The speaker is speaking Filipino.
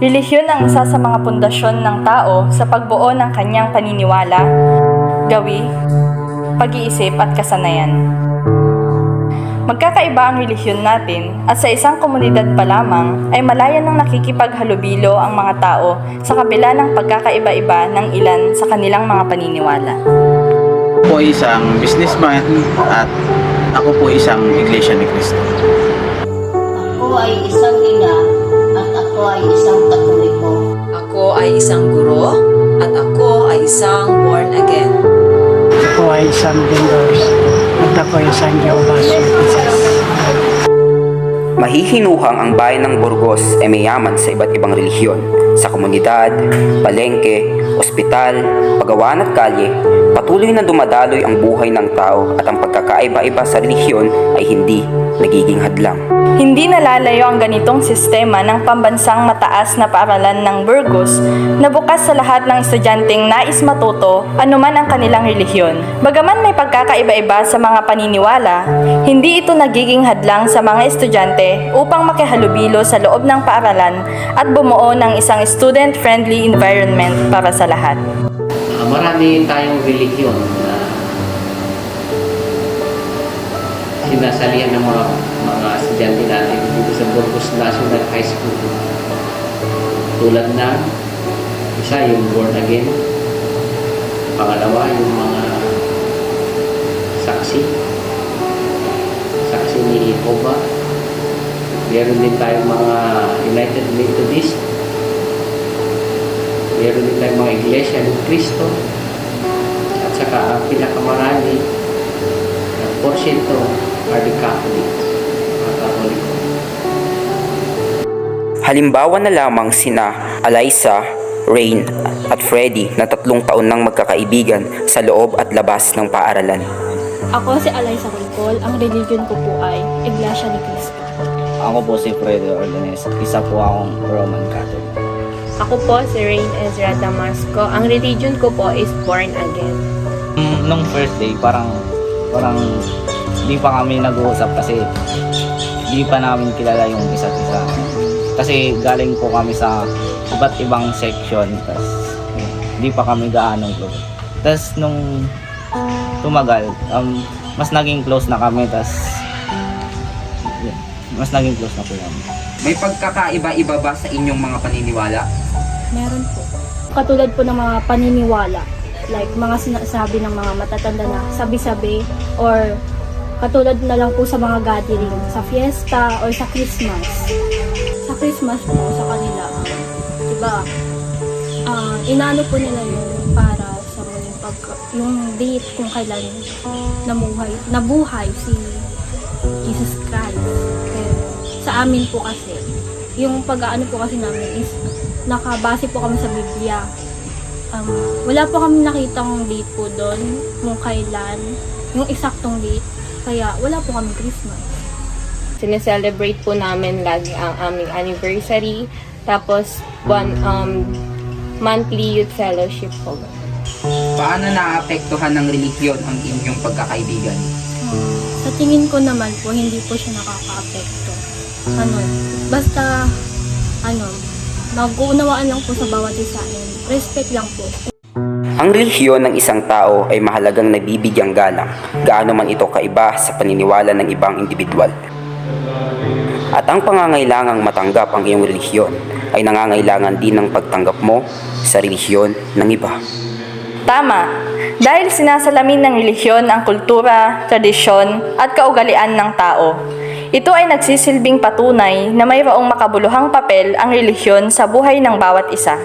Relihiyon ang isa sa mga pundasyon ng tao sa pagbuo ng kanyang paniniwala, gawi, pag-iisip at kasanayan. Magkakaiba ang relihiyon natin at sa isang komunidad pa lamang ay malaya nang nakikipaghalubilo ang mga tao sa kabila ng pagkakaiba-iba ng ilan sa kanilang mga paniniwala. Ako po isang businessman at ako po isang Iglesia ni Cristo. Ako ay isang ina at ako ay isang Katoliko. Ako ay isang guro at ako ay isang born again. Ako ay isang vendors at ako ay isang Jehovah's Witnesses. Mahihinuhang ang bayan ng Burgos ay mayaman sa iba't ibang relihiyon. Sa komunidad, palengke, ospital, pagawaan at kalye, patuloy na dumadaloy ang buhay ng tao at ang pagkakaiba-iba sa relihiyon ay hindi nagiging hadlang. Hindi nalalayo ang ganitong sistema ng pambansang mataas na paaralan ng Burgos na bukas sa lahat ng estudyanteng nais matuto anuman ang kanilang relihiyon. Bagaman may pagkakaiba-iba sa mga paniniwala, hindi ito nagiging hadlang sa mga estudyante upang makihalubilo sa loob ng paaralan at bumuo ng isang student-friendly environment para sa lahat. Marami tayong relihiyon na sinasalihan ng mga estudyante natin dito sa Burgos National High School. Tulad na isa yung born again, pangalawa yung mga saksi ni Jehovah. Meron din tayong mga United Methodist, meron din tayong mga Iglesia ni Cristo, at saka ang pinakamarami na porsyento are the Catholics, mga Katoliko. Halimbawa na lamang sina Alyssa, Rain at Freddy na 3 taon nang magkakaibigan sa loob at labas ng paaralan. Ako si Alyssa Kulkol, ang religion ko po ay Iglesia ni Cristo. Ako po si Freddy Organes, isa po akong Roman Catholic. Ako po si Rain Ezra Damasco, ang religion ko po is born again. Nung first day, parang di pa kami nag-uusap kasi di pa namin kilala yung isa't isa. Kasi galing po kami sa iba't ibang section, tas di pa kami gaanong close. Tas nung tumagal, mas naging close na kami, mas naging close na po kami. May pagkakaiba-iba ba sa inyong mga paniniwala? Meron po. Katulad po ng mga paniniwala, like mga sinasabi ng mga matatanda na sabi-sabi, or katulad na lang po sa mga gathering, sa fiesta or sa Christmas. Sa Christmas po sa kanila, diba, inaano po nila yun para sa yung date kung kailan nabuhay si Jesus Christ. Pero sa amin po kasi, yung pag-aano po kasi namin is nakabase po kami sa Biblia. Wala po kami nakitang date po doon kung kailan, yung eksaktong date. Kaya wala po kami Christmas. Sineselebrate po namin lagi ang aming anniversary, tapos monthly youth fellowship po. Paano naapektuhan ng relihiyon ang inyong pagkakaibigan? Sa tingin ko naman po, hindi po siya nakaka-apekto. Basta mag-uunawaan lang po sa bawat isa and respect lang po. Ang relihiyon ng isang tao ay mahalagang nabibigyang galang, gaano man ito kaiba sa paniniwala ng ibang individual. At ang pangangailangang matanggap ang iyong relihiyon ay nangangailangan din ng pagtanggap mo sa relihiyon ng iba. Tama, dahil sinasalamin ng relihiyon ang kultura, tradisyon at kaugalian ng tao. Ito ay nagsisilbing patunay na mayroong makabuluhang papel ang relihiyon sa buhay ng bawat isa.